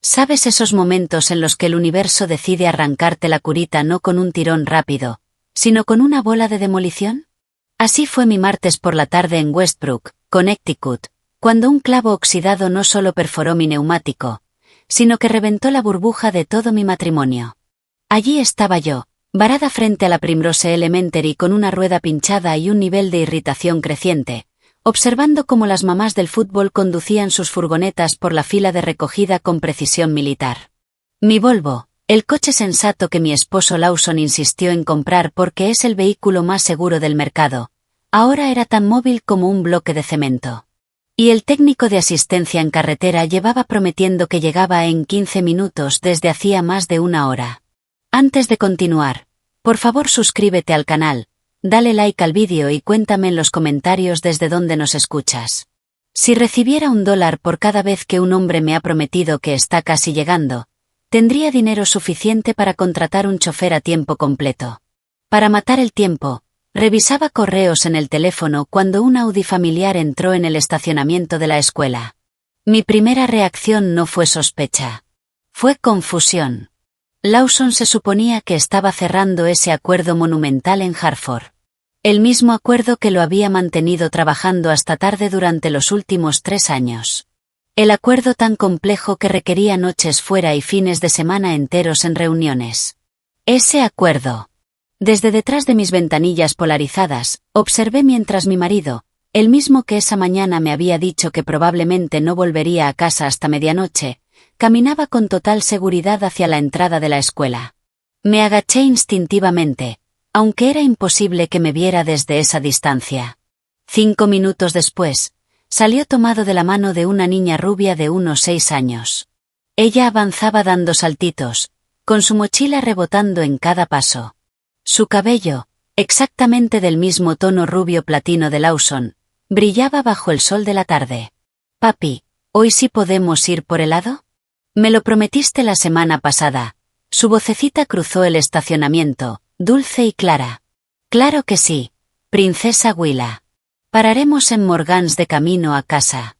¿Sabes esos momentos en los que el universo decide arrancarte la curita no con un tirón rápido, sino con una bola de demolición? Así fue mi martes por la tarde en Westbrook, Connecticut, cuando un clavo oxidado no solo perforó mi neumático, sino que reventó la burbuja de todo mi matrimonio. Allí estaba yo, varada frente a la Primrose Elementary con una rueda pinchada y un nivel de irritación creciente, observando cómo las mamás del fútbol conducían sus furgonetas por la fila de recogida con precisión militar. Mi Volvo, el coche sensato que mi esposo Lawson insistió en comprar porque es el vehículo más seguro del mercado, ahora era tan móvil como un bloque de cemento. Y el técnico de asistencia en carretera llevaba prometiendo que llegaba en 15 minutos desde hacía más de una hora. Antes de continuar, por favor suscríbete al canal, dale like al vídeo y cuéntame en los comentarios desde dónde nos escuchas. Si recibiera $1 por cada vez que un hombre me ha prometido que está casi llegando, tendría dinero suficiente para contratar un chofer a tiempo completo. Para matar el tiempo, revisaba correos en el teléfono cuando un Audi familiar entró en el estacionamiento de la escuela. Mi primera reacción no fue sospecha. Fue confusión. Lawson se suponía que estaba cerrando ese acuerdo monumental en Hartford. El mismo acuerdo que lo había mantenido trabajando hasta tarde durante los últimos 3 años. El acuerdo tan complejo que requería noches fuera y fines de semana enteros en reuniones. Ese acuerdo. Desde detrás de mis ventanillas polarizadas, observé mientras mi marido, el mismo que esa mañana me había dicho que probablemente no volvería a casa hasta medianoche, caminaba con total seguridad hacia la entrada de la escuela. Me agaché instintivamente, aunque era imposible que me viera desde esa distancia. 5 minutos después, salió tomado de la mano de una niña rubia de unos 6 años. Ella avanzaba dando saltitos, con su mochila rebotando en cada paso. Su cabello, exactamente del mismo tono rubio platino de Lawson, brillaba bajo el sol de la tarde. «Papi, ¿hoy sí podemos ir por helado? Me lo prometiste la semana pasada». Su vocecita cruzó el estacionamiento, dulce y clara. «Claro que sí, princesa Willa. Pararemos en Morgans de camino a casa.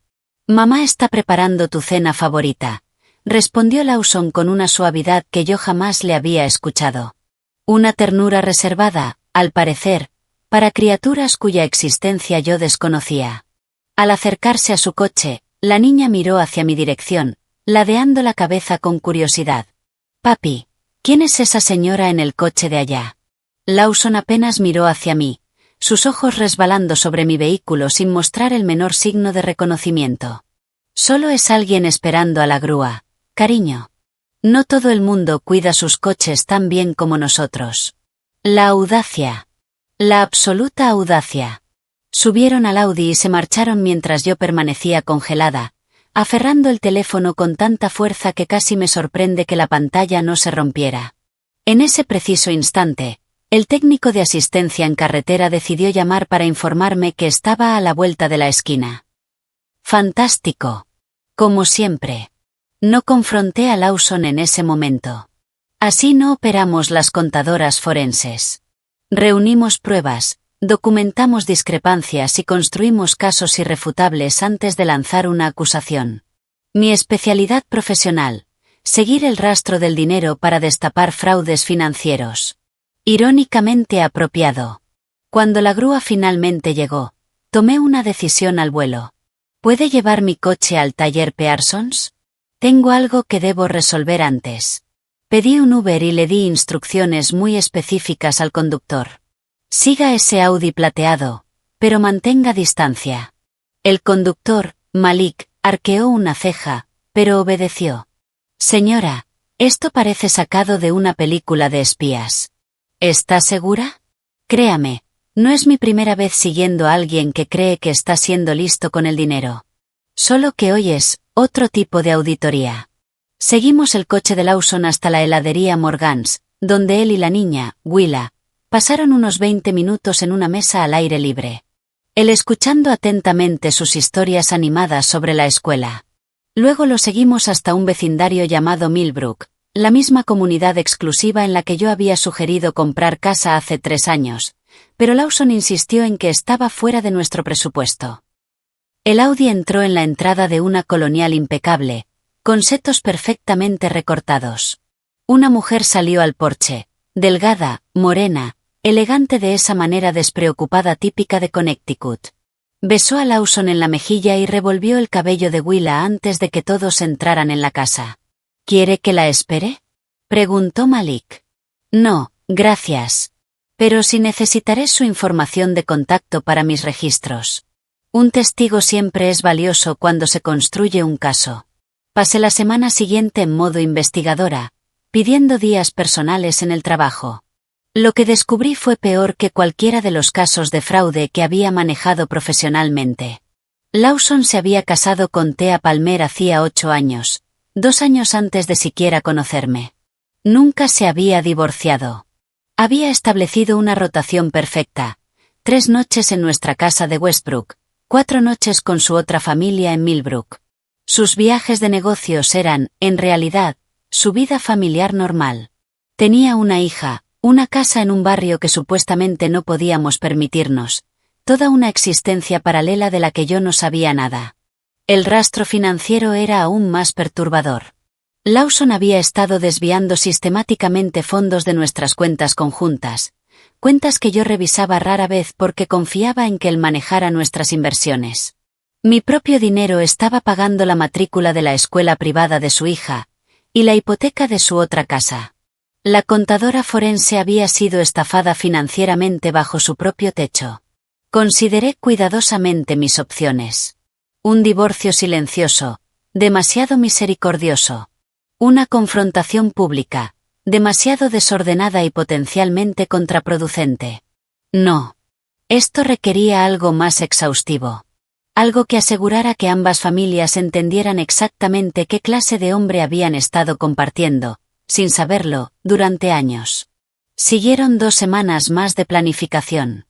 Mamá está preparando tu cena favorita», respondió Lawson con una suavidad que yo jamás le había escuchado. Una ternura reservada, al parecer, para criaturas cuya existencia yo desconocía. Al acercarse a su coche, la niña miró hacia mi dirección, ladeando la cabeza con curiosidad. «Papi, ¿quién es esa señora en el coche de allá?» Lawson apenas miró hacia mí, sus ojos resbalando sobre mi vehículo sin mostrar el menor signo de reconocimiento. «Solo es alguien esperando a la grúa, cariño. No todo el mundo cuida sus coches tan bien como nosotros». La audacia. La absoluta audacia. Subieron al Audi y se marcharon mientras yo permanecía congelada, aferrando el teléfono con tanta fuerza que casi me sorprende que la pantalla no se rompiera. En ese preciso instante, el técnico de asistencia en carretera decidió llamar para informarme que estaba a la vuelta de la esquina. Fantástico. Como siempre. No confronté a Lawson en ese momento. Así no operamos las contadoras forenses. Reunimos pruebas, documentamos discrepancias y construimos casos irrefutables antes de lanzar una acusación. Mi especialidad profesional, seguir el rastro del dinero para destapar fraudes financieros. Irónicamente apropiado. Cuando la grúa finalmente llegó, tomé una decisión al vuelo. ¿Puede llevar mi coche al taller Pearsons? Tengo algo que debo resolver antes. Pedí un Uber y le di instrucciones muy específicas al conductor. Siga ese Audi plateado, pero mantenga distancia. El conductor, Malik, arqueó una ceja, pero obedeció. Señora, esto parece sacado de una película de espías. ¿Está segura? Créame, no es mi primera vez siguiendo a alguien que cree que está siendo listo con el dinero. Solo que hoy es otro tipo de auditoría. Seguimos el coche de Lawson hasta la heladería Morgans, donde él y la niña, Willa, pasaron unos 20 minutos en una mesa al aire libre. Él escuchando atentamente sus historias animadas sobre la escuela. Luego lo seguimos hasta un vecindario llamado Millbrook, la misma comunidad exclusiva en la que yo había sugerido comprar casa hace 3 años, pero Lawson insistió en que estaba fuera de nuestro presupuesto. El Audi entró en la entrada de una colonial impecable, con setos perfectamente recortados. Una mujer salió al porche, delgada, morena, elegante de esa manera despreocupada típica de Connecticut. Besó a Lawson en la mejilla y revolvió el cabello de Willa antes de que todos entraran en la casa. ¿Quiere que la espere?, preguntó Malik. No, gracias. Pero sí necesitaré su información de contacto para mis registros. Un testigo siempre es valioso cuando se construye un caso. Pasé la semana siguiente en modo investigadora, pidiendo días personales en el trabajo. Lo que descubrí fue peor que cualquiera de los casos de fraude que había manejado profesionalmente. Lawson se había casado con Thea Palmer hacía 8 años, 2 años antes de siquiera conocerme. Nunca se había divorciado. Había establecido una rotación perfecta: 3 noches en nuestra casa de Westbrook, 4 noches con su otra familia en Millbrook. Sus viajes de negocios eran, en realidad, su vida familiar normal. Tenía una hija, una casa en un barrio que supuestamente no podíamos permitirnos, toda una existencia paralela de la que yo no sabía nada. El rastro financiero era aún más perturbador. Lawson había estado desviando sistemáticamente fondos de nuestras cuentas conjuntas, cuentas que yo revisaba rara vez porque confiaba en que él manejara nuestras inversiones. Mi propio dinero estaba pagando la matrícula de la escuela privada de su hija, y la hipoteca de su otra casa. La contadora forense había sido estafada financieramente bajo su propio techo. Consideré cuidadosamente mis opciones. Un divorcio silencioso, demasiado misericordioso. Una confrontación pública, demasiado desordenada y potencialmente contraproducente. No. Esto requería algo más exhaustivo. Algo que asegurara que ambas familias entendieran exactamente qué clase de hombre habían estado compartiendo, sin saberlo, durante años. Siguieron 2 semanas más de planificación.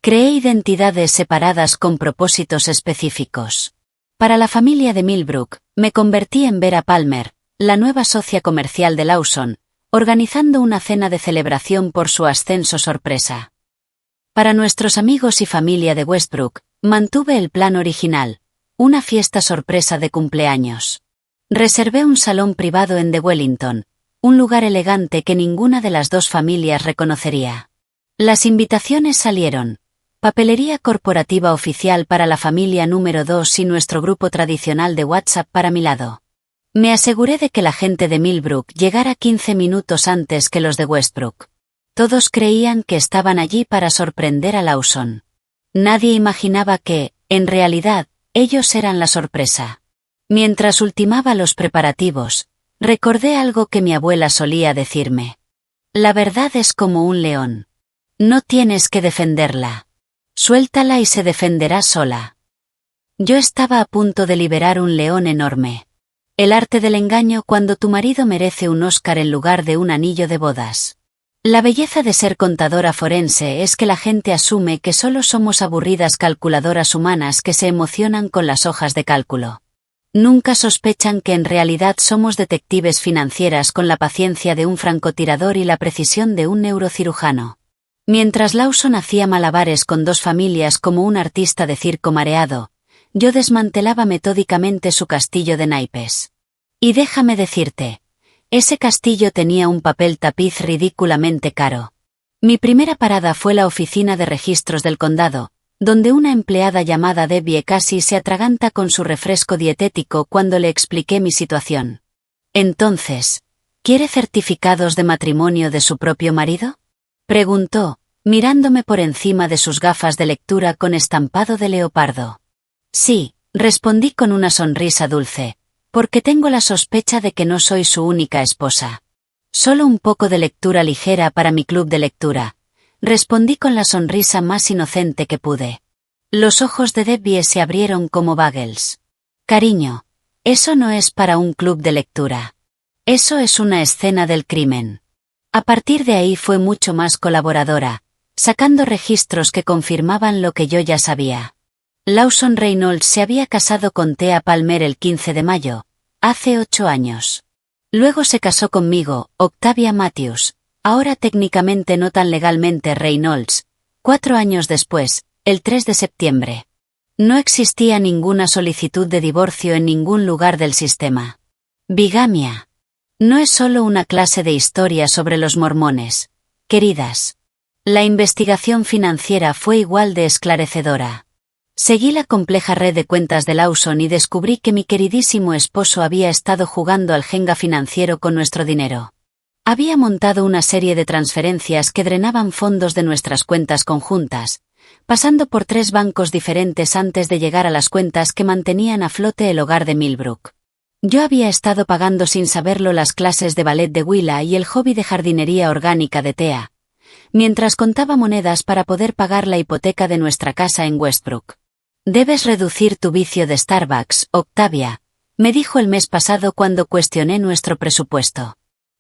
Creé identidades separadas con propósitos específicos. Para la familia de Millbrook, me convertí en Vera Palmer, la nueva socia comercial de Lawson, organizando una cena de celebración por su ascenso sorpresa. Para nuestros amigos y familia de Westbrook, mantuve el plan original, una fiesta sorpresa de cumpleaños. Reservé un salón privado en The Wellington, un lugar elegante que ninguna de las 2 familias reconocería. Las invitaciones salieron: papelería corporativa oficial para la familia número 2 y nuestro grupo tradicional de WhatsApp para mi lado. Me aseguré de que la gente de Millbrook llegara 15 minutos antes que los de Westbrook. Todos creían que estaban allí para sorprender a Lawson. Nadie imaginaba que, en realidad, ellos eran la sorpresa. Mientras ultimaba los preparativos, recordé algo que mi abuela solía decirme. La verdad es como un león. No tienes que defenderla. Suéltala y se defenderá sola. Yo estaba a punto de liberar un león enorme. El arte del engaño cuando tu marido merece un Oscar en lugar de un anillo de bodas. La belleza de ser contadora forense es que la gente asume que solo somos aburridas calculadoras humanas que se emocionan con las hojas de cálculo. Nunca sospechan que en realidad somos detectives financieras con la paciencia de un francotirador y la precisión de un neurocirujano. Mientras Lawson hacía malabares con 2 familias como un artista de circo mareado, yo desmantelaba metódicamente su castillo de naipes. Y déjame decirte, ese castillo tenía un papel tapiz ridículamente caro. Mi primera parada fue la oficina de registros del condado, donde una empleada llamada Debbie casi se atraganta con su refresco dietético cuando le expliqué mi situación. Entonces, ¿quiere certificados de matrimonio de su propio marido?, preguntó, mirándome por encima de sus gafas de lectura con estampado de leopardo. Sí, respondí con una sonrisa dulce, porque tengo la sospecha de que no soy su única esposa. Solo un poco de lectura ligera para mi club de lectura, respondí con la sonrisa más inocente que pude. Los ojos de Debbie se abrieron como bagels. Cariño, eso no es para un club de lectura. Eso es una escena del crimen. A partir de ahí fue mucho más colaboradora, sacando registros que confirmaban lo que yo ya sabía. Lawson Reynolds se había casado con Thea Palmer el 15 de mayo, hace 8 años. Luego se casó conmigo, Octavia Matthews, ahora técnicamente no tan legalmente Reynolds, 4 años después, el 3 de septiembre. No existía ninguna solicitud de divorcio en ningún lugar del sistema. Bigamia. No es solo una clase de historia sobre los mormones, queridas. La investigación financiera fue igual de esclarecedora. Seguí la compleja red de cuentas de Lawson y descubrí que mi queridísimo esposo había estado jugando al Jenga financiero con nuestro dinero. Había montado una serie de transferencias que drenaban fondos de nuestras cuentas conjuntas, pasando por 3 bancos diferentes antes de llegar a las cuentas que mantenían a flote el hogar de Millbrook. Yo había estado pagando sin saberlo las clases de ballet de Willa y el hobby de jardinería orgánica de Thea, mientras contaba monedas para poder pagar la hipoteca de nuestra casa en Westbrook. Debes reducir tu vicio de Starbucks, Octavia, me dijo el mes pasado cuando cuestioné nuestro presupuesto.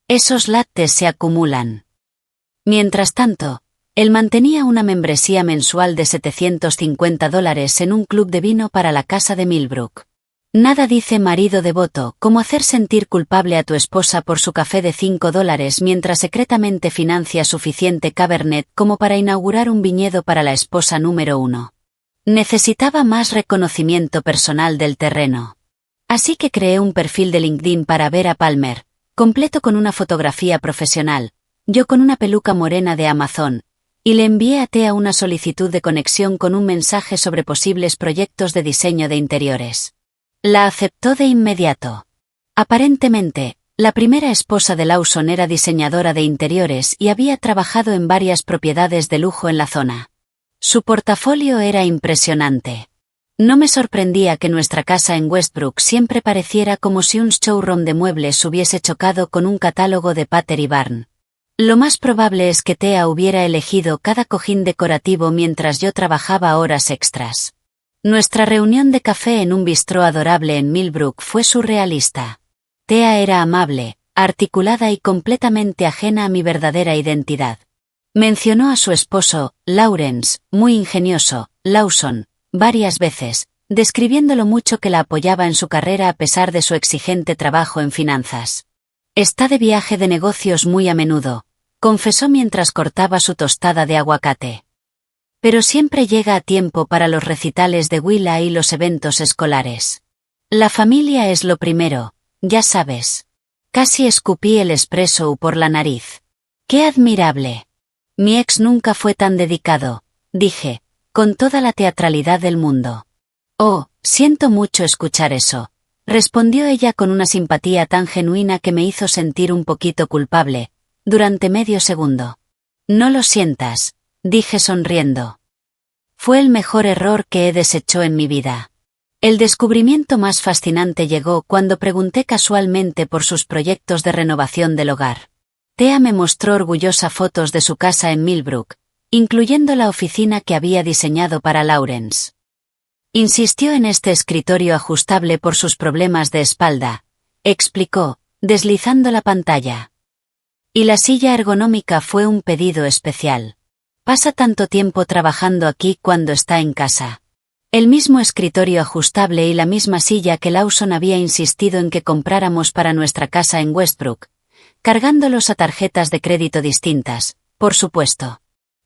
Esos lattes se acumulan. Mientras tanto, él mantenía una membresía mensual de $750 en un club de vino para la casa de Millbrook. Nada dice marido devoto como hacer sentir culpable a tu esposa por su café de $5 mientras secretamente financia suficiente Cabernet como para inaugurar un viñedo para la esposa número 1. Necesitaba más reconocimiento personal del terreno. Así que creé un perfil de LinkedIn para Vera Palmer, completo con una fotografía profesional, yo con una peluca morena de Amazon, y le envié a Thea una solicitud de conexión con un mensaje sobre posibles proyectos de diseño de interiores. La aceptó de inmediato. Aparentemente, la primera esposa de Lawson era diseñadora de interiores y había trabajado en varias propiedades de lujo en la zona. Su portafolio era impresionante. No me sorprendía que nuestra casa en Westbrook siempre pareciera como si un showroom de muebles hubiese chocado con un catálogo de Pottery Barn. Lo más probable es que Thea hubiera elegido cada cojín decorativo mientras yo trabajaba horas extras. Nuestra reunión de café en un bistró adorable en Millbrook fue surrealista. Thea era amable, articulada y completamente ajena a mi verdadera identidad. Mencionó a su esposo, Lawrence, muy ingenioso, Lawson, varias veces, describiendo lo mucho que la apoyaba en su carrera a pesar de su exigente trabajo en finanzas. Está de viaje de negocios muy a menudo, confesó mientras cortaba su tostada de aguacate. Pero siempre llega a tiempo para los recitales de Willa y los eventos escolares. La familia es lo primero, ya sabes. Casi escupí el espresso por la nariz. ¡Qué admirable! Mi ex nunca fue tan dedicado, dije, con toda la teatralidad del mundo. Oh, siento mucho escuchar eso, respondió ella con una simpatía tan genuina que me hizo sentir un poquito culpable, durante medio segundo. No lo sientas, dije sonriendo. Fue el mejor error que he deshecho en mi vida. El descubrimiento más fascinante llegó cuando pregunté casualmente por sus proyectos de renovación del hogar. Thea me mostró orgullosa fotos de su casa en Millbrook, incluyendo la oficina que había diseñado para Lawrence. Insistió en este escritorio ajustable por sus problemas de espalda, explicó, deslizando la pantalla. Y la silla ergonómica fue un pedido especial. Pasa tanto tiempo trabajando aquí cuando está en casa. El mismo escritorio ajustable y la misma silla que Lawson había insistido en que compráramos para nuestra casa en Westbrook, cargándolos a tarjetas de crédito distintas, por supuesto.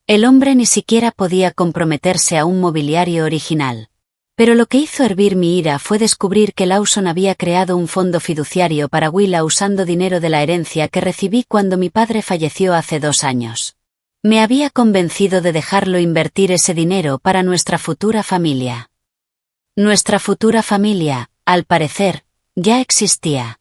El hombre ni siquiera podía comprometerse a un mobiliario original. Pero lo que hizo hervir mi ira fue descubrir que Lawson había creado un fondo fiduciario para Willa usando dinero de la herencia que recibí cuando mi padre falleció hace 2 años. Me había convencido de dejarlo invertir ese dinero para nuestra futura familia. Nuestra futura familia, al parecer, ya existía.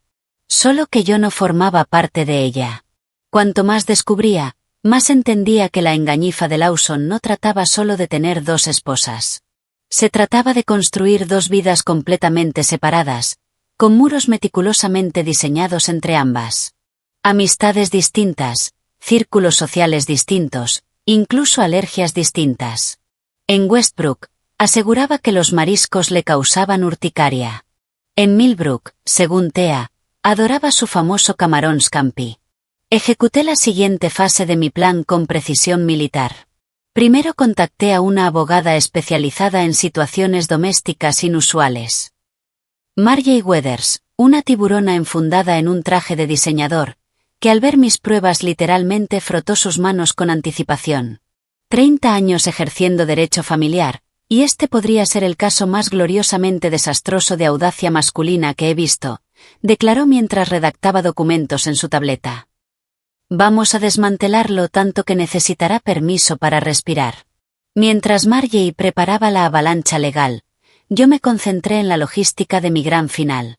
Solo que yo no formaba parte de ella. Cuanto más descubría, más entendía que la engañifa de Lawson no trataba solo de tener 2 esposas. Se trataba de construir 2 vidas completamente separadas, con muros meticulosamente diseñados entre ambas. Amistades distintas, círculos sociales distintos, incluso alergias distintas. En Westbrook, aseguraba que los mariscos le causaban urticaria. En Millbrook, según Thea, adoraba su famoso camarón scampi. Ejecuté la siguiente fase de mi plan con precisión militar. Primero contacté a una abogada especializada en situaciones domésticas inusuales. Margie Weathers, una tiburona enfundada en un traje de diseñador, que al ver mis pruebas literalmente frotó sus manos con anticipación. 30 años ejerciendo derecho familiar, y este podría ser el caso más gloriosamente desastroso de audacia masculina que he visto, declaró mientras redactaba documentos en su tableta. Vamos a desmantelarlo tanto que necesitará permiso para respirar. Mientras Margie preparaba la avalancha legal, yo me concentré en la logística de mi gran final.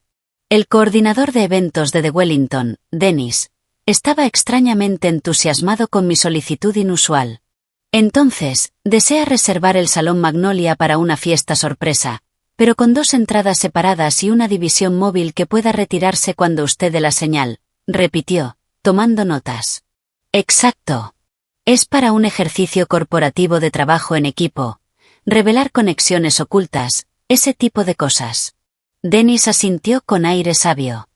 El coordinador de eventos de The Wellington, Dennis, estaba extrañamente entusiasmado con mi solicitud inusual. Entonces, desea reservar el Salón Magnolia para una fiesta sorpresa, pero con 2 entradas separadas y una división móvil que pueda retirarse cuando usted dé la señal, repitió, tomando notas. Exacto. Es para un ejercicio corporativo de trabajo en equipo, revelar conexiones ocultas, ese tipo de cosas. Dennis asintió con aire sabio.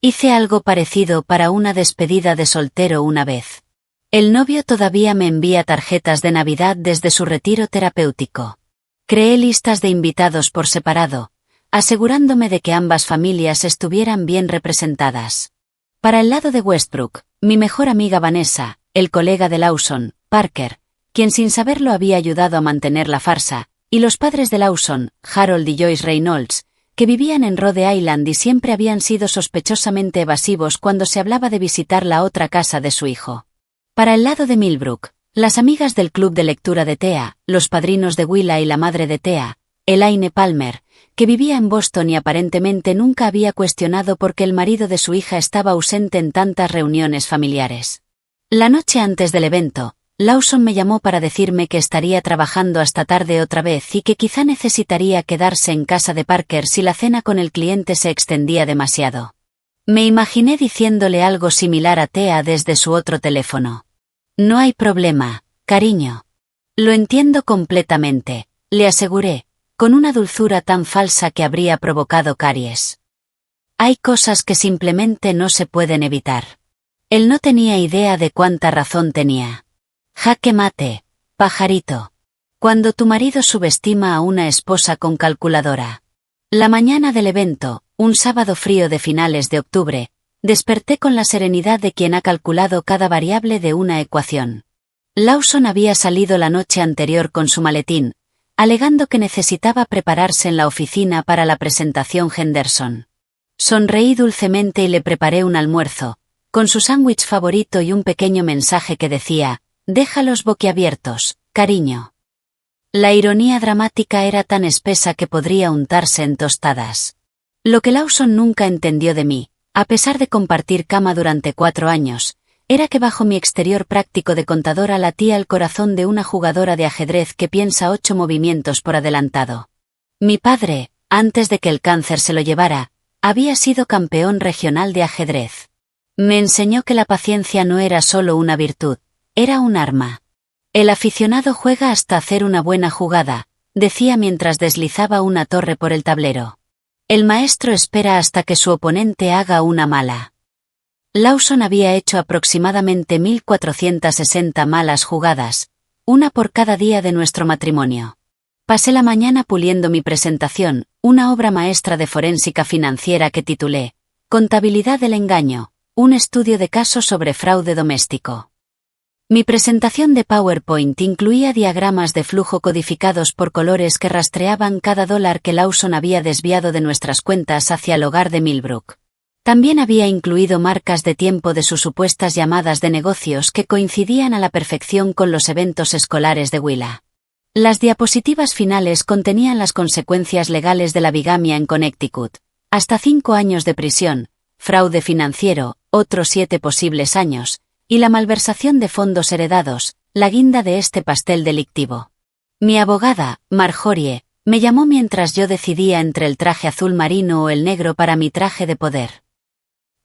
Hice algo parecido para una despedida de soltero una vez. El novio todavía me envía tarjetas de Navidad desde su retiro terapéutico. Creé listas de invitados por separado, asegurándome de que ambas familias estuvieran bien representadas. Para el lado de Westbrook, mi mejor amiga Vanessa, el colega de Lawson, Parker, quien sin saberlo había ayudado a mantener la farsa, y los padres de Lawson, Harold y Joyce Reynolds, que vivían en Rhode Island y siempre habían sido sospechosamente evasivos cuando se hablaba de visitar la otra casa de su hijo. Para el lado de Millbrook, las amigas del club de lectura de Thea, los padrinos de Willa y la madre de Thea, Elaine Palmer, que vivía en Boston y aparentemente nunca había cuestionado por qué el marido de su hija estaba ausente en tantas reuniones familiares. La noche antes del evento, Lawson me llamó para decirme que estaría trabajando hasta tarde otra vez y que quizá necesitaría quedarse en casa de Parker si la cena con el cliente se extendía demasiado. Me imaginé diciéndole algo similar a Thea desde su otro teléfono. No hay problema, cariño. Lo entiendo completamente, le aseguré, con una dulzura tan falsa que habría provocado caries. Hay cosas que simplemente no se pueden evitar. Él no tenía idea de cuánta razón tenía. Jaque mate, pajarito. Cuando tu marido subestima a una esposa con calculadora. La mañana del evento, un sábado frío de finales de octubre, desperté con la serenidad de quien ha calculado cada variable de una ecuación. Lawson había salido la noche anterior con su maletín, alegando que necesitaba prepararse en la oficina para la presentación Henderson. Sonreí dulcemente y le preparé un almuerzo, con su sándwich favorito y un pequeño mensaje que decía, déjalos boquiabiertos, cariño. La ironía dramática era tan espesa que podría untarse en tostadas. Lo que Lawson nunca entendió de mí, a pesar de compartir cama durante 4 años, era que bajo mi exterior práctico de contadora latía el corazón de una jugadora de ajedrez que piensa 8 movimientos por adelantado. Mi padre, antes de que el cáncer se lo llevara, había sido campeón regional de ajedrez. Me enseñó que la paciencia no era solo una virtud, era un arma. El aficionado juega hasta hacer una buena jugada, decía mientras deslizaba una torre por el tablero. El maestro espera hasta que su oponente haga una mala. Lawson había hecho aproximadamente 1460 malas jugadas, una por cada día de nuestro matrimonio. Pasé la mañana puliendo mi presentación, una obra maestra de forénsica financiera que titulé Contabilidad del engaño, un estudio de caso sobre fraude doméstico. Mi presentación de PowerPoint incluía diagramas de flujo codificados por colores que rastreaban cada dólar que Lawson había desviado de nuestras cuentas hacia el hogar de Millbrook. También había incluido marcas de tiempo de sus supuestas llamadas de negocios que coincidían a la perfección con los eventos escolares de Willa. Las diapositivas finales contenían las consecuencias legales de la bigamia en Connecticut, hasta 5 años de prisión, fraude financiero, otros 7 posibles años, y la malversación de fondos heredados, la guinda de este pastel delictivo. Mi abogada, Marjorie, me llamó mientras yo decidía entre el traje azul marino o el negro para mi traje de poder.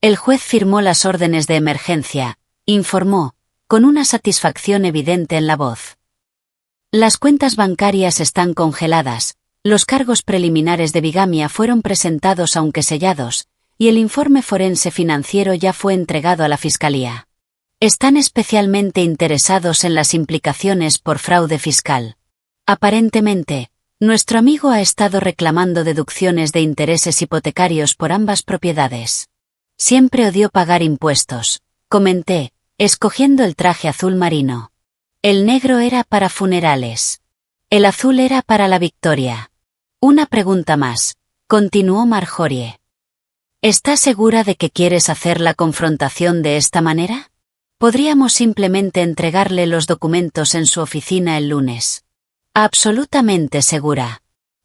El juez firmó las órdenes de emergencia, informó, con una satisfacción evidente en la voz. Las cuentas bancarias están congeladas, los cargos preliminares de bigamia fueron presentados aunque sellados, y el informe forense financiero ya fue entregado a la Fiscalía. Están especialmente interesados en las implicaciones por fraude fiscal. Aparentemente, nuestro amigo ha estado reclamando deducciones de intereses hipotecarios por ambas propiedades. Siempre odió pagar impuestos, comenté, escogiendo el traje azul marino. El negro era para funerales. El azul era para la victoria. Una pregunta más, continuó Marjorie. ¿Estás segura de que quieres hacer la confrontación de esta manera? Podríamos simplemente entregarle los documentos en su oficina el lunes. Absolutamente segura.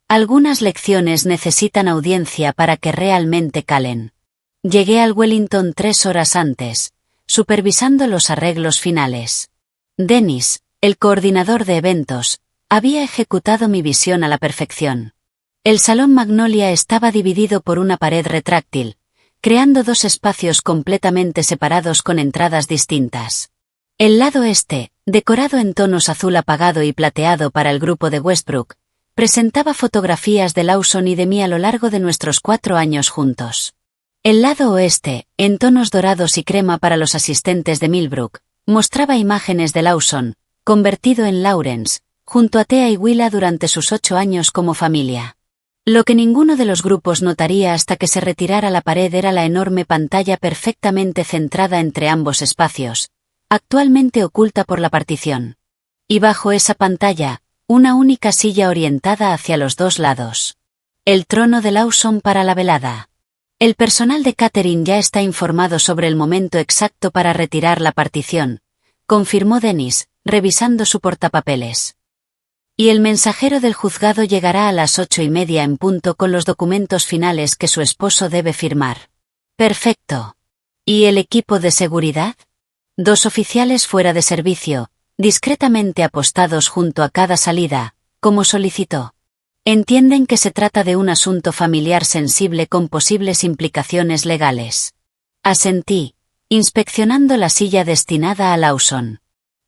Algunas lecciones necesitan audiencia para que realmente calen. Llegué al Wellington 3 horas antes, supervisando los arreglos finales. Dennis, el coordinador de eventos, había ejecutado mi visión a la perfección. El Salón Magnolia estaba dividido por una pared retráctil, creando dos espacios completamente separados con entradas distintas. El lado este, decorado en tonos azul apagado y plateado para el grupo de Westbrook, presentaba fotografías de Lawson y de mí a lo largo de nuestros 4 años juntos. El lado oeste, en tonos dorados y crema para los asistentes de Millbrook, mostraba imágenes de Lawson, convertido en Lawrence, junto a Thea y Willa durante sus 8 años como familia. Lo que ninguno de los grupos notaría hasta que se retirara la pared era la enorme pantalla perfectamente centrada entre ambos espacios, actualmente oculta por la partición. Y bajo esa pantalla, una única silla orientada hacia los 2 lados. El trono de Lawson para la velada. El personal de catering ya está informado sobre el momento exacto para retirar la partición, confirmó Dennis, revisando su portapapeles. Y el mensajero del juzgado llegará a las 8:30 en punto con los documentos finales que su esposo debe firmar. Perfecto. ¿Y el equipo de seguridad? 2 oficiales fuera de servicio, discretamente apostados junto a cada salida, como solicitó. Entienden que se trata de un asunto familiar sensible con posibles implicaciones legales. Asentí, inspeccionando la silla destinada a Lawson.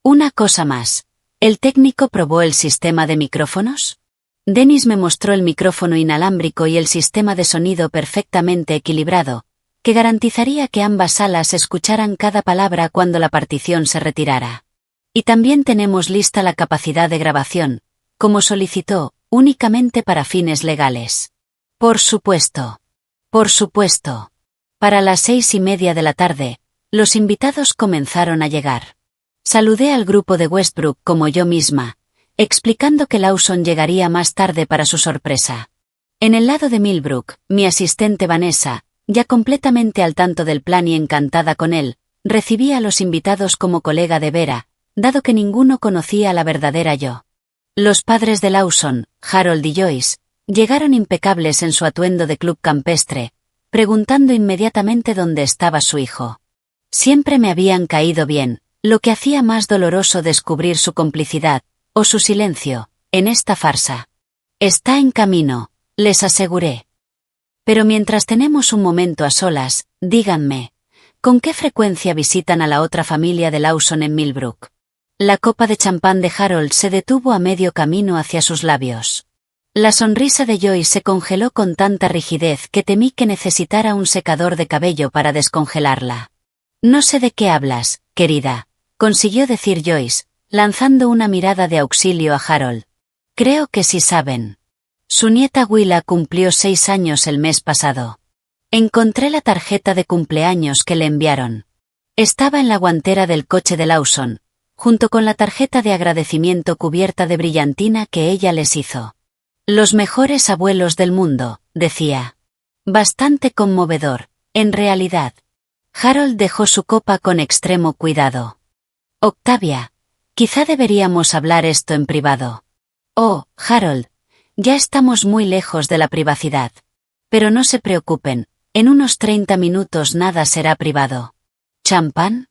Una cosa más. ¿El técnico probó el sistema de micrófonos? Dennis me mostró el micrófono inalámbrico y el sistema de sonido perfectamente equilibrado, que garantizaría que ambas salas escucharan cada palabra cuando la partición se retirara. Y también tenemos lista la capacidad de grabación, como solicitó, únicamente para fines legales. Por supuesto. Por supuesto. Para las 6:30 de la tarde, los invitados comenzaron a llegar. Saludé al grupo de Westbrook como yo misma, explicando que Lawson llegaría más tarde para su sorpresa. En el lado de Millbrook, mi asistente Vanessa, ya completamente al tanto del plan y encantada con él, recibía a los invitados como colega de Vera, dado que ninguno conocía a la verdadera yo. Los padres de Lawson, Harold y Joyce, llegaron impecables en su atuendo de club campestre, preguntando inmediatamente dónde estaba su hijo. Siempre me habían caído bien, lo que hacía más doloroso descubrir su complicidad, o su silencio, en esta farsa. Está en camino, les aseguré. Pero mientras tenemos un momento a solas, díganme, ¿con qué frecuencia visitan a la otra familia de Lawson en Millbrook? La copa de champán de Harold se detuvo a medio camino hacia sus labios. La sonrisa de Joyce se congeló con tanta rigidez que temí que necesitara un secador de cabello para descongelarla. No sé de qué hablas, querida, consiguió decir Joyce, lanzando una mirada de auxilio a Harold. Creo que sí saben. Su nieta Willa cumplió 6 años el mes pasado. Encontré la tarjeta de cumpleaños que le enviaron. Estaba en la guantera del coche de Lawson, junto con la tarjeta de agradecimiento cubierta de brillantina que ella les hizo. Los mejores abuelos del mundo, decía. Bastante conmovedor, en realidad. Harold dejó su copa con extremo cuidado. Octavia, quizá deberíamos hablar esto en privado. Oh, Harold, ya estamos muy lejos de la privacidad. Pero no se preocupen, en unos 30 minutos nada será privado. ¿Champán?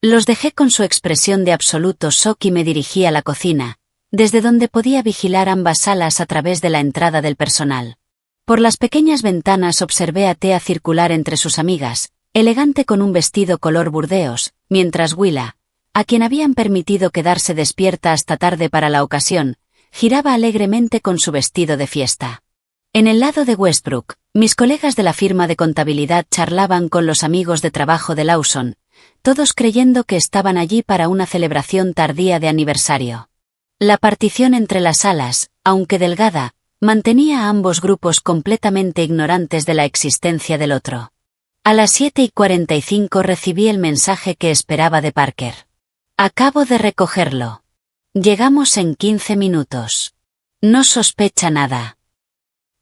Los dejé con su expresión de absoluto shock y me dirigí a la cocina, desde donde podía vigilar ambas salas a través de la entrada del personal. Por las pequeñas ventanas observé a Thea circular entre sus amigas, elegante con un vestido color burdeos, mientras Willa, a quien habían permitido quedarse despierta hasta tarde para la ocasión, giraba alegremente con su vestido de fiesta. En el lado de Westbrook, mis colegas de la firma de contabilidad charlaban con los amigos de trabajo de Lawson, todos creyendo que estaban allí para una celebración tardía de aniversario. La partición entre las salas, aunque delgada, mantenía a ambos grupos completamente ignorantes de la existencia del otro. A las 7:45 recibí el mensaje que esperaba de Parker. Acabo de recogerlo. Llegamos en 15 minutos. No sospecha nada.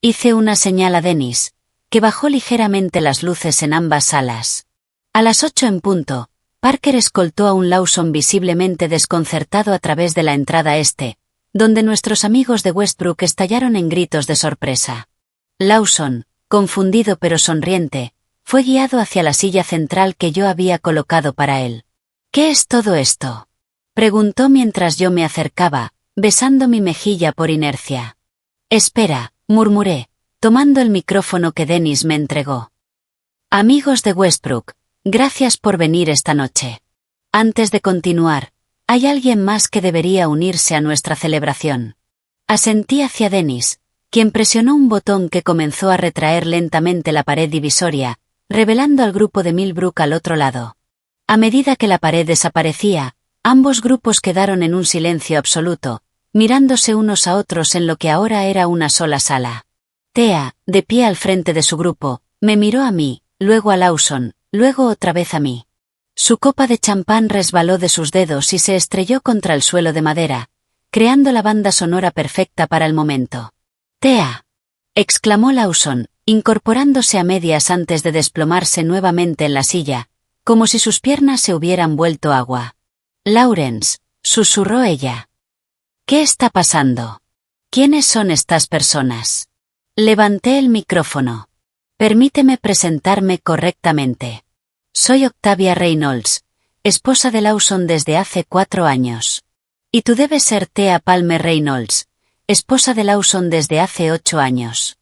Hice una señal a Dennis, que bajó ligeramente las luces en ambas salas. A las 8 en punto, Parker escoltó a un Lawson visiblemente desconcertado a través de la entrada este, donde nuestros amigos de Westbrook estallaron en gritos de sorpresa. Lawson, confundido pero sonriente, fue guiado hacia la silla central que yo había colocado para él. ¿Qué es todo esto?, preguntó mientras yo me acercaba, besando mi mejilla por inercia. Espera, murmuré, tomando el micrófono que Dennis me entregó. Amigos de Westbrook, gracias por venir esta noche. Antes de continuar, hay alguien más que debería unirse a nuestra celebración. Asentí hacia Dennis, quien presionó un botón que comenzó a retraer lentamente la pared divisoria, revelando al grupo de Millbrook al otro lado. A medida que la pared desaparecía, ambos grupos quedaron en un silencio absoluto, mirándose unos a otros en lo que ahora era una sola sala. Thea, de pie al frente de su grupo, me miró a mí, luego a Lawson, luego otra vez a mí. Su copa de champán resbaló de sus dedos y se estrelló contra el suelo de madera, creando la banda sonora perfecta para el momento. «Thea», exclamó Lawson, incorporándose a medias antes de desplomarse nuevamente en la silla, como si sus piernas se hubieran vuelto agua. «Lawrence», susurró ella. «¿Qué está pasando? ¿Quiénes son estas personas?» Levanté el micrófono. Permíteme presentarme correctamente. Soy Octavia Reynolds, esposa de Lawson desde hace 4 años. Y tú debes ser Thea Palmer Reynolds, esposa de Lawson desde hace 8 años.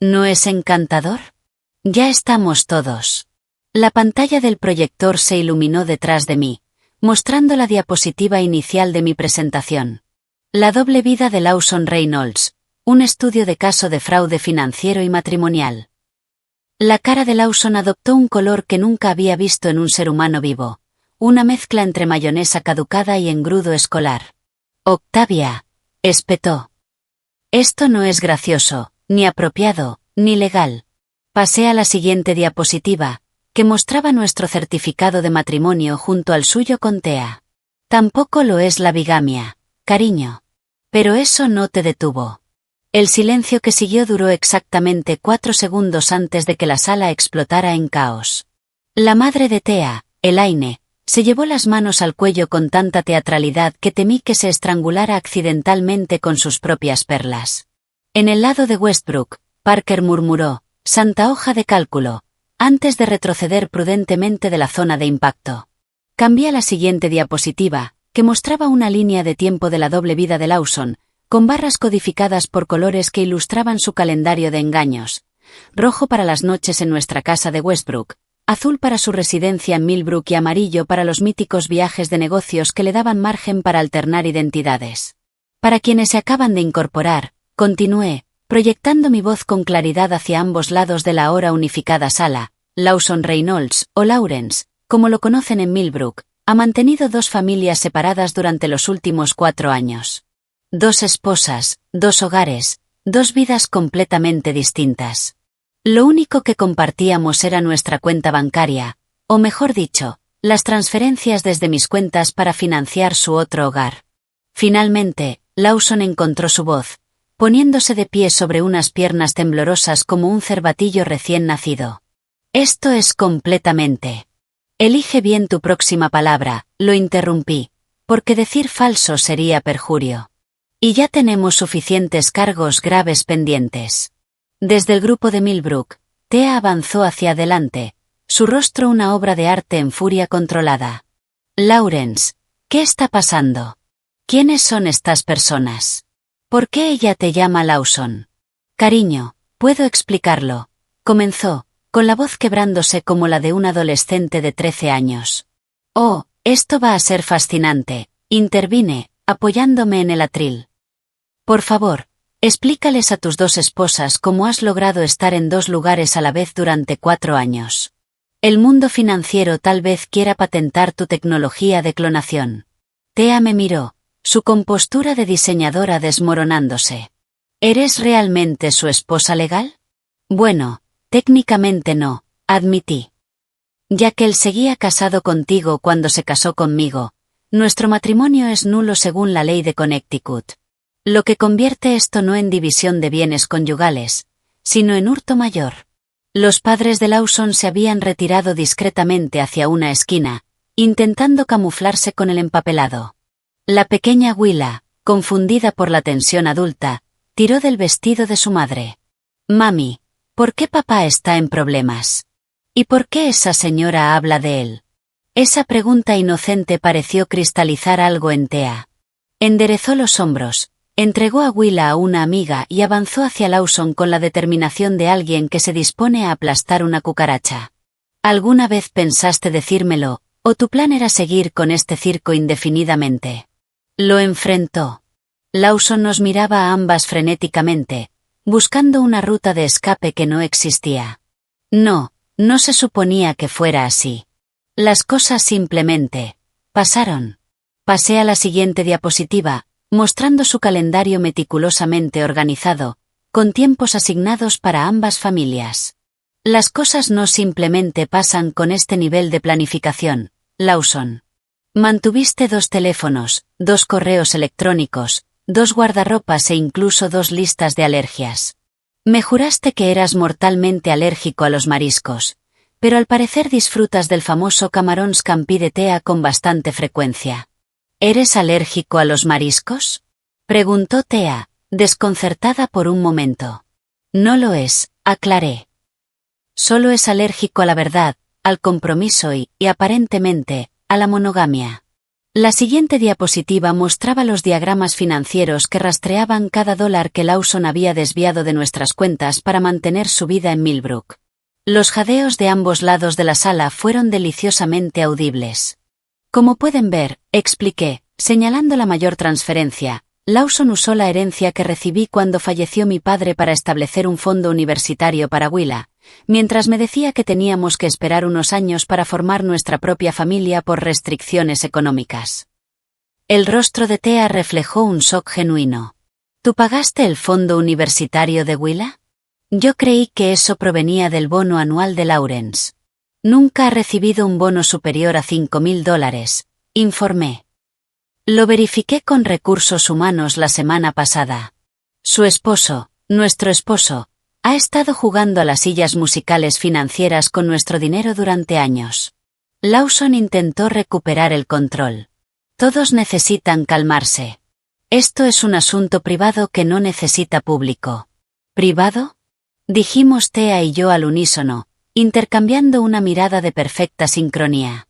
¿No es encantador? Ya estamos todos. La pantalla del proyector se iluminó detrás de mí, mostrando la diapositiva inicial de mi presentación. La doble vida de Lawson Reynolds, un estudio de caso de fraude financiero y matrimonial. La cara de Lawson adoptó un color que nunca había visto en un ser humano vivo, una mezcla entre mayonesa caducada y engrudo escolar. «Octavia», espetó. «Esto no es gracioso, ni apropiado, ni legal». Pasé a la siguiente diapositiva, que mostraba nuestro certificado de matrimonio junto al suyo con Thea. Tampoco lo es la bigamia, cariño. Pero eso no te detuvo. El silencio que siguió duró exactamente 4 segundos antes de que la sala explotara en caos. La madre de Thea, Elaine, se llevó las manos al cuello con tanta teatralidad que temí que se estrangulara accidentalmente con sus propias perlas. En el lado de Westbrook, Parker murmuró, «Santa hoja de cálculo», antes de retroceder prudentemente de la zona de impacto. Cambié a la siguiente diapositiva, que mostraba una línea de tiempo de la doble vida de Lawson, con barras codificadas por colores que ilustraban su calendario de engaños. Rojo para las noches en nuestra casa de Westbrook, azul para su residencia en Millbrook y amarillo para los míticos viajes de negocios que le daban margen para alternar identidades. Para quienes se acaban de incorporar, continué, proyectando mi voz con claridad hacia ambos lados de la ahora unificada sala. Lawson Reynolds, o Lawrence, como lo conocen en Millbrook, ha mantenido 2 familias separadas durante los últimos 4 años. 2 esposas, 2 hogares, 2 vidas completamente distintas. Lo único que compartíamos era nuestra cuenta bancaria, o mejor dicho, las transferencias desde mis cuentas para financiar su otro hogar. Finalmente, Lawson encontró su voz, poniéndose de pie sobre unas piernas temblorosas como un cervatillo recién nacido. «Esto es completamente». «Elige bien tu próxima palabra», lo interrumpí, porque decir falso sería perjurio. «Y ya tenemos suficientes cargos graves pendientes». Desde el grupo de Millbrook, Thea avanzó hacia adelante, su rostro una obra de arte en furia controlada. «Lawrence, ¿qué está pasando? ¿Quiénes son estas personas? ¿Por qué ella te llama Lawson?» «Cariño, puedo explicarlo», comenzó, con la voz quebrándose como la de un adolescente de 13 años. «Oh, esto va a ser fascinante», intervine, apoyándome en el atril. «Por favor, explícales a tus 2 esposas cómo has logrado estar en 2 lugares a la vez durante 4 años. El mundo financiero tal vez quiera patentar tu tecnología de clonación». Thea me miró, su compostura de diseñadora desmoronándose. «¿Eres realmente su esposa legal?» «Bueno, técnicamente no», admití. «Ya que él seguía casado contigo cuando se casó conmigo, nuestro matrimonio es nulo según la ley de Connecticut. Lo que convierte esto no en división de bienes conyugales, sino en hurto mayor». Los padres de Lawson se habían retirado discretamente hacia una esquina, intentando camuflarse con el empapelado. La pequeña Willa, confundida por la tensión adulta, tiró del vestido de su madre. «Mami, ¿por qué papá está en problemas? ¿Y por qué esa señora habla de él?» Esa pregunta inocente pareció cristalizar algo en Thea. Enderezó los hombros, entregó a Willa a una amiga y avanzó hacia Lawson con la determinación de alguien que se dispone a aplastar una cucaracha. ¿Alguna vez pensaste decírmelo, o tu plan era seguir con este circo indefinidamente? Lo enfrentó. Lawson nos miraba a ambas frenéticamente, buscando una ruta de escape que no existía. No se suponía que fuera así. Las cosas simplemente pasaron. Pasé a la siguiente diapositiva, mostrando su calendario meticulosamente organizado, con tiempos asignados para ambas familias. Las cosas no simplemente pasan con este nivel de planificación, Lawson. Mantuviste 2 teléfonos, 2 correos electrónicos, 2 guardarropas e incluso 2 listas de alergias. Me juraste que eras mortalmente alérgico a los mariscos, pero al parecer disfrutas del famoso camarón scampi de Thea con bastante frecuencia. ¿Eres alérgico a los mariscos?, preguntó Thea, desconcertada por un momento. No lo es, aclaré. Solo es alérgico a la verdad, al compromiso y aparentemente, a la monogamia. La siguiente diapositiva mostraba los diagramas financieros que rastreaban cada dólar que Lawson había desviado de nuestras cuentas para mantener su vida en Millbrook. Los jadeos de ambos lados de la sala fueron deliciosamente audibles. Como pueden ver, expliqué, señalando la mayor transferencia, Lawson usó la herencia que recibí cuando falleció mi padre para establecer un fondo universitario para Willa, mientras me decía que teníamos que esperar unos años para formar nuestra propia familia por restricciones económicas. El rostro de Thea reflejó un shock genuino. ¿Tú pagaste el fondo universitario de Willa? Yo creí que eso provenía del bono anual de Lawrence. Nunca ha recibido un bono superior a $5.000, informé. Lo verifiqué con recursos humanos la semana pasada. Su esposo, nuestro esposo, ha estado jugando a las sillas musicales financieras con nuestro dinero durante años. Lawson intentó recuperar el control. Todos necesitan calmarse. Esto es un asunto privado que no necesita público. ¿Privado?, dijimos Thea y yo al unísono, intercambiando una mirada de perfecta sincronía.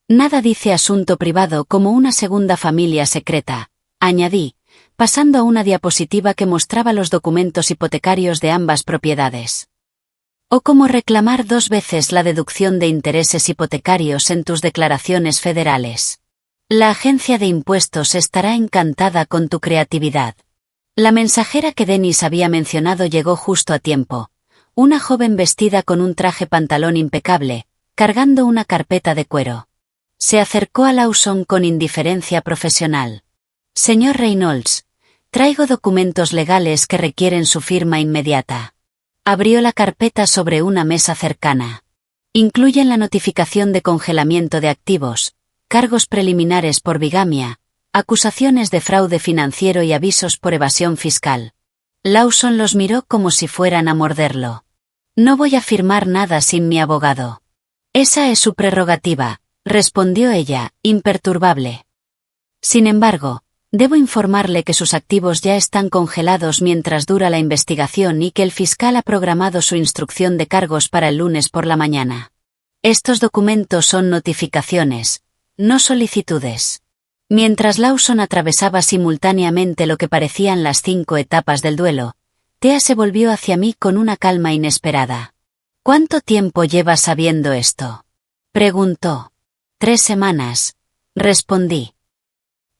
Nada dice asunto privado como una segunda familia secreta, añadí, pasando a una diapositiva que mostraba los documentos hipotecarios de ambas propiedades. O como reclamar 2 veces la deducción de intereses hipotecarios en tus declaraciones federales. La agencia de impuestos estará encantada con tu creatividad. La mensajera que Dennis había mencionado llegó justo a tiempo. Una joven vestida con un traje pantalón impecable, cargando una carpeta de cuero. Se acercó a Lawson con indiferencia profesional. Señor Reynolds, traigo documentos legales que requieren su firma inmediata. Abrió la carpeta sobre una mesa cercana. Incluyen la notificación de congelamiento de activos, cargos preliminares por bigamia, acusaciones de fraude financiero y avisos por evasión fiscal. Lawson los miró como si fueran a morderlo. No voy a firmar nada sin mi abogado. Esa es su prerrogativa, respondió ella, imperturbable. Sin embargo, debo informarle que sus activos ya están congelados mientras dura la investigación y que el fiscal ha programado su instrucción de cargos para el lunes por la mañana. Estos documentos son notificaciones, no solicitudes. Mientras Lawson atravesaba simultáneamente lo que parecían las 5 etapas del duelo, Thea se volvió hacia mí con una calma inesperada. ¿Cuánto tiempo llevas sabiendo esto?, preguntó. 3 semanas, respondí.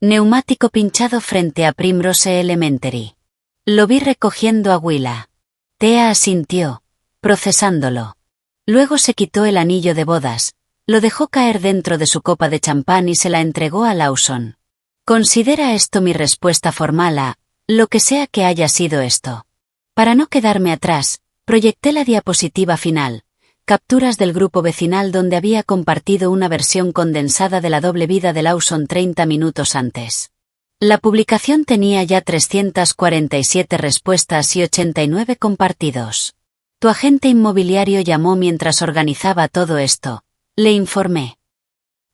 Neumático pinchado frente a Primrose Elementary. Lo vi recogiendo a Willa. Thea asintió, procesándolo. Luego se quitó el anillo de bodas, lo dejó caer dentro de su copa de champán y se la entregó a Lawson. Considera esto mi respuesta formal a lo que sea que haya sido esto. Para no quedarme atrás, proyecté la diapositiva final, capturas del grupo vecinal donde había compartido una versión condensada de la doble vida de Lawson 30 minutos antes. La publicación tenía ya 347 respuestas y 89 compartidos. Tu agente inmobiliario llamó mientras organizaba todo esto, le informé.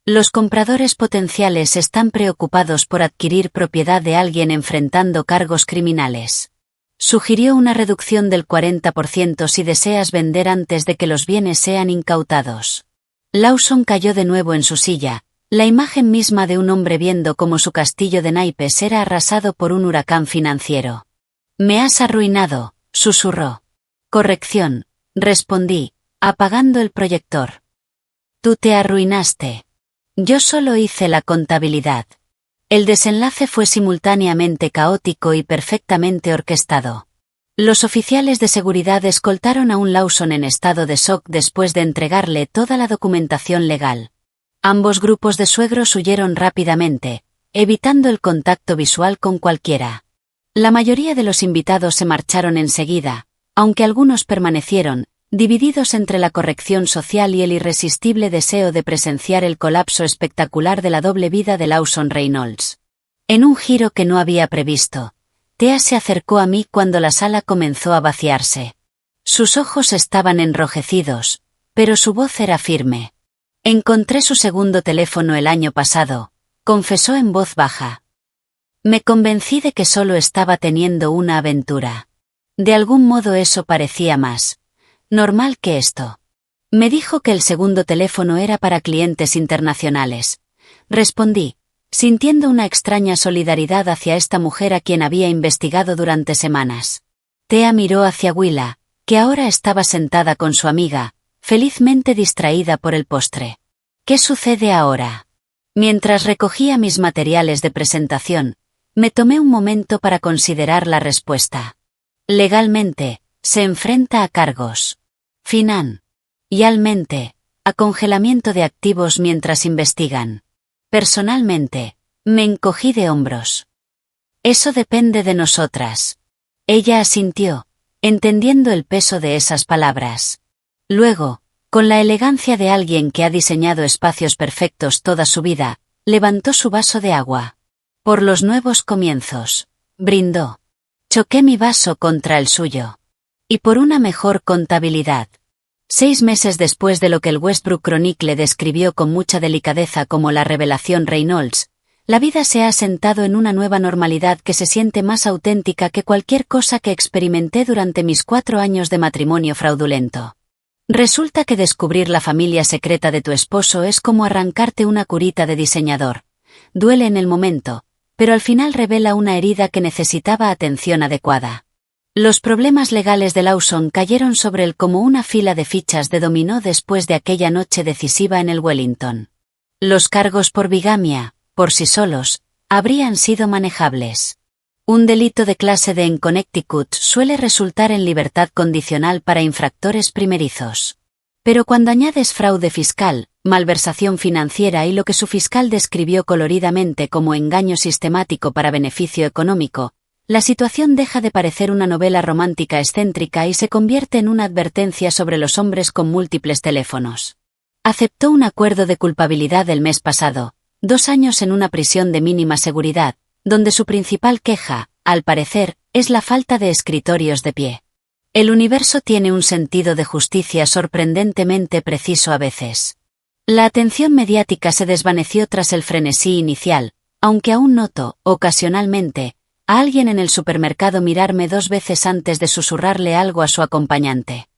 Los compradores potenciales están preocupados por adquirir propiedad de alguien enfrentando cargos criminales. Sugirió una reducción del 40% si deseas vender antes de que los bienes sean incautados. Lawson cayó de nuevo en su silla, la imagen misma de un hombre viendo cómo su castillo de naipes era arrasado por un huracán financiero. Me has arruinado, susurró. Corrección, respondí, apagando el proyector. Tú te arruinaste. Yo solo hice la contabilidad. El desenlace fue simultáneamente caótico y perfectamente orquestado. Los oficiales de seguridad escoltaron a un Lawson en estado de shock después de entregarle toda la documentación legal. Ambos grupos de suegros huyeron rápidamente, evitando el contacto visual con cualquiera. La mayoría de los invitados se marcharon enseguida, aunque algunos permanecieron, divididos entre la corrección social y el irresistible deseo de presenciar el colapso espectacular de la doble vida de Lawson Reynolds. En un giro que no había previsto, Thea se acercó a mí cuando la sala comenzó a vaciarse. Sus ojos estaban enrojecidos, pero su voz era firme. Encontré su segundo teléfono el año pasado, confesó en voz baja. Me convencí de que solo estaba teniendo una aventura. De algún modo eso parecía más normal que esto. Me dijo que el segundo teléfono era para clientes internacionales. Respondí, sintiendo una extraña solidaridad hacia esta mujer a quien había investigado durante semanas. Thea miró hacia Willa, que ahora estaba sentada con su amiga, felizmente distraída por el postre. ¿Qué sucede ahora? Mientras recogía mis materiales de presentación, me tomé un momento para considerar la respuesta. Legalmente, se enfrenta a cargos. Financialmente, a congelamiento de activos mientras investigan. Personalmente, me encogí de hombros. Eso depende de nosotras. Ella asintió, entendiendo el peso de esas palabras. Luego, con la elegancia de alguien que ha diseñado espacios perfectos toda su vida, levantó su vaso de agua. Por los nuevos comienzos, brindó. Choqué mi vaso contra el suyo. Y por una mejor contabilidad. 6 meses después de lo que el Westbrook Chronicle describió con mucha delicadeza como la revelación Reynolds, la vida se ha asentado en una nueva normalidad que se siente más auténtica que cualquier cosa que experimenté durante mis 4 años de matrimonio fraudulento. Resulta que descubrir la familia secreta de tu esposo es como arrancarte una curita de diseñador. Duele en el momento, pero al final revela una herida que necesitaba atención adecuada. Los problemas legales de Lawson cayeron sobre él como una fila de fichas de dominó después de aquella noche decisiva en el Wellington. Los cargos por bigamia, por sí solos, habrían sido manejables. Un delito de clase D en Connecticut suele resultar en libertad condicional para infractores primerizos. Pero cuando añades fraude fiscal, malversación financiera y lo que su fiscal describió coloridamente como engaño sistemático para beneficio económico, la situación deja de parecer una novela romántica excéntrica y se convierte en una advertencia sobre los hombres con múltiples teléfonos. Aceptó un acuerdo de culpabilidad el mes pasado, 2 años en una prisión de mínima seguridad, donde su principal queja, al parecer, es la falta de escritorios de pie. El universo tiene un sentido de justicia sorprendentemente preciso a veces. La atención mediática se desvaneció tras el frenesí inicial, aunque aún noto, ocasionalmente, a alguien en el supermercado mirarme 2 veces antes de susurrarle algo a su acompañante.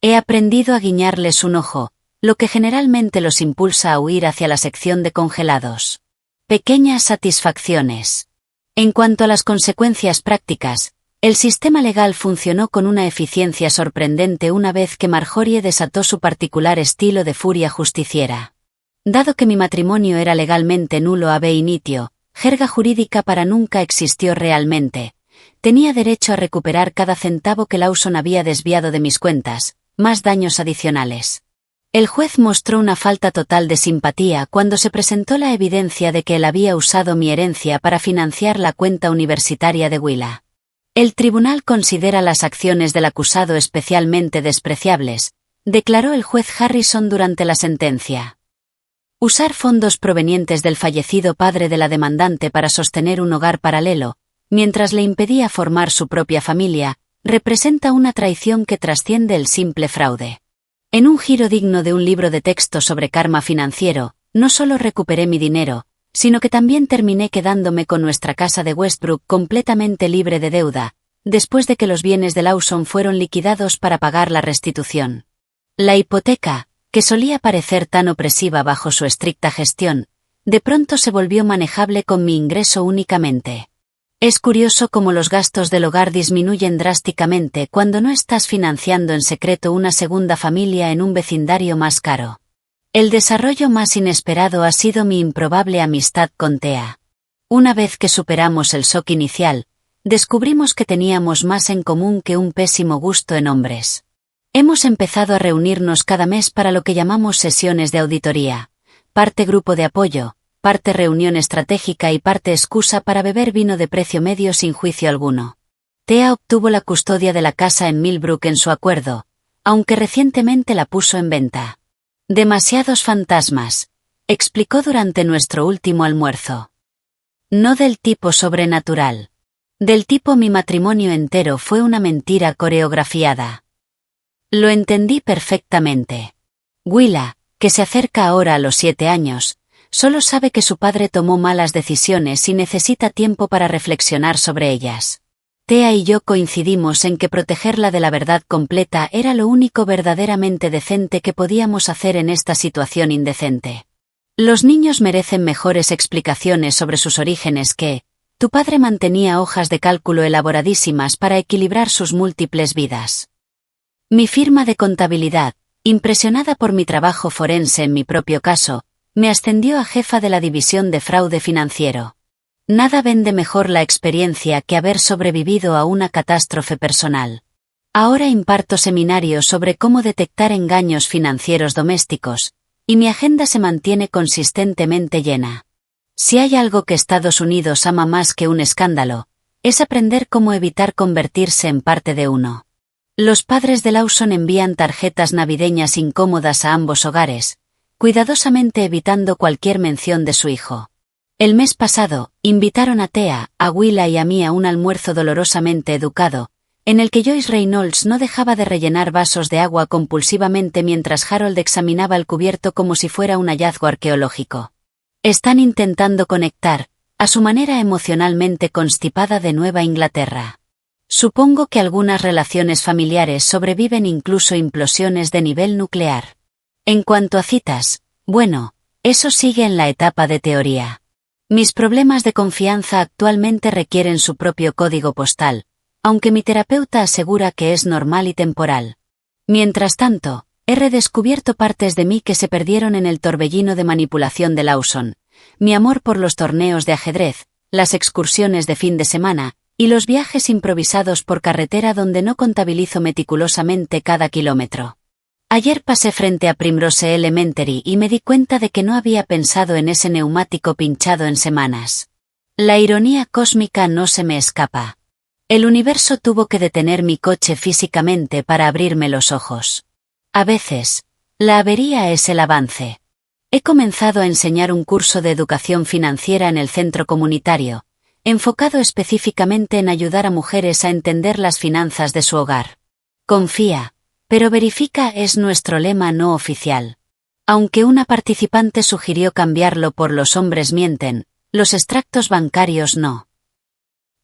He aprendido a guiñarles un ojo, lo que generalmente los impulsa a huir hacia la sección de congelados. Pequeñas satisfacciones. En cuanto a las consecuencias prácticas, el sistema legal funcionó con una eficiencia sorprendente una vez que Marjorie desató su particular estilo de furia justiciera. Dado que mi matrimonio era legalmente nulo ab initio, jerga jurídica para nunca existió realmente, tenía derecho a recuperar cada centavo que Lawson había desviado de mis cuentas, más daños adicionales. El juez mostró una falta total de simpatía cuando se presentó la evidencia de que él había usado mi herencia para financiar la cuenta universitaria de Willa. El tribunal considera las acciones del acusado especialmente despreciables, declaró el juez Harrison durante la sentencia. Usar fondos provenientes del fallecido padre de la demandante para sostener un hogar paralelo, mientras le impedía formar su propia familia, representa una traición que trasciende el simple fraude. En un giro digno de un libro de texto sobre karma financiero, no solo recuperé mi dinero, sino que también terminé quedándome con nuestra casa de Westbrook completamente libre de deuda, después de que los bienes de Lawson fueron liquidados para pagar la restitución. La hipoteca, que solía parecer tan opresiva bajo su estricta gestión, de pronto se volvió manejable con mi ingreso únicamente. Es curioso cómo los gastos del hogar disminuyen drásticamente cuando no estás financiando en secreto una segunda familia en un vecindario más caro. El desarrollo más inesperado ha sido mi improbable amistad con Thea. Una vez que superamos el shock inicial, descubrimos que teníamos más en común que un pésimo gusto en hombres. Hemos empezado a reunirnos cada mes para lo que llamamos sesiones de auditoría, parte grupo de apoyo, parte reunión estratégica y parte excusa para beber vino de precio medio sin juicio alguno. Thea obtuvo la custodia de la casa en Millbrook en su acuerdo, aunque recientemente la puso en venta. Demasiados fantasmas, explicó durante nuestro último almuerzo. No del tipo sobrenatural. Del tipo mi matrimonio entero fue una mentira coreografiada. Lo entendí perfectamente. Willa, que se acerca ahora a los 7 años, solo sabe que su padre tomó malas decisiones y necesita tiempo para reflexionar sobre ellas. Thea y yo coincidimos en que protegerla de la verdad completa era lo único verdaderamente decente que podíamos hacer en esta situación indecente. Los niños merecen mejores explicaciones sobre sus orígenes que, tu padre mantenía hojas de cálculo elaboradísimas para equilibrar sus múltiples vidas. Mi firma de contabilidad, impresionada por mi trabajo forense en mi propio caso, me ascendió a jefa de la división de fraude financiero. Nada vende mejor la experiencia que haber sobrevivido a una catástrofe personal. Ahora imparto seminarios sobre cómo detectar engaños financieros domésticos, y mi agenda se mantiene consistentemente llena. Si hay algo que Estados Unidos ama más que un escándalo, es aprender cómo evitar convertirse en parte de uno. Los padres de Lawson envían tarjetas navideñas incómodas a ambos hogares, cuidadosamente evitando cualquier mención de su hijo. El mes pasado, invitaron a Thea, a Willa y a mí a un almuerzo dolorosamente educado, en el que Joyce Reynolds no dejaba de rellenar vasos de agua compulsivamente mientras Harold examinaba el cubierto como si fuera un hallazgo arqueológico. Están intentando conectar, a su manera emocionalmente constipada de Nueva Inglaterra. Supongo que algunas relaciones familiares sobreviven incluso implosiones de nivel nuclear. En cuanto a citas, bueno, eso sigue en la etapa de teoría. Mis problemas de confianza actualmente requieren su propio código postal, aunque mi terapeuta asegura que es normal y temporal. Mientras tanto, he redescubierto partes de mí que se perdieron en el torbellino de manipulación de Lawson, mi amor por los torneos de ajedrez, las excursiones de fin de semana, y los viajes improvisados por carretera donde no contabilizo meticulosamente cada kilómetro. Ayer pasé frente a Primrose Elementary y me di cuenta de que no había pensado en ese neumático pinchado en semanas. La ironía cósmica no se me escapa. El universo tuvo que detener mi coche físicamente para abrirme los ojos. A veces, la avería es el avance. He comenzado a enseñar un curso de educación financiera en el centro comunitario, enfocado específicamente en ayudar a mujeres a entender las finanzas de su hogar. Confía, pero verifica es nuestro lema no oficial. Aunque una participante sugirió cambiarlo por los hombres mienten, los extractos bancarios no.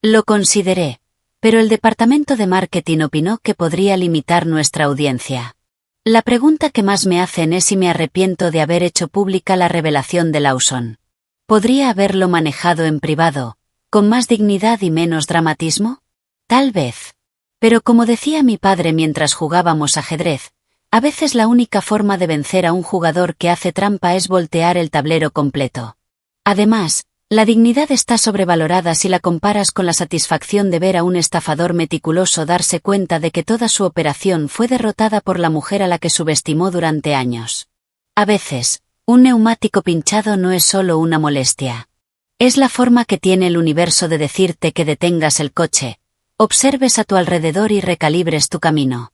Lo consideré, pero el departamento de marketing opinó que podría limitar nuestra audiencia. La pregunta que más me hacen es si me arrepiento de haber hecho pública la revelación de Lawson. ¿Podría haberlo manejado en privado, con más dignidad y menos dramatismo? Tal vez. Pero como decía mi padre mientras jugábamos ajedrez, a veces la única forma de vencer a un jugador que hace trampa es voltear el tablero completo. Además, la dignidad está sobrevalorada si la comparas con la satisfacción de ver a un estafador meticuloso darse cuenta de que toda su operación fue derrotada por la mujer a la que subestimó durante años. A veces, un neumático pinchado no es solo una molestia. Es la forma que tiene el universo de decirte que detengas el coche, observes a tu alrededor y recalibres tu camino.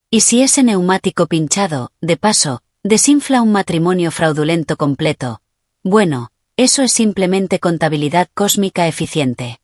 Y si ese neumático pinchado, de paso, desinfla un matrimonio fraudulento completo, bueno, eso es simplemente contabilidad cósmica eficiente.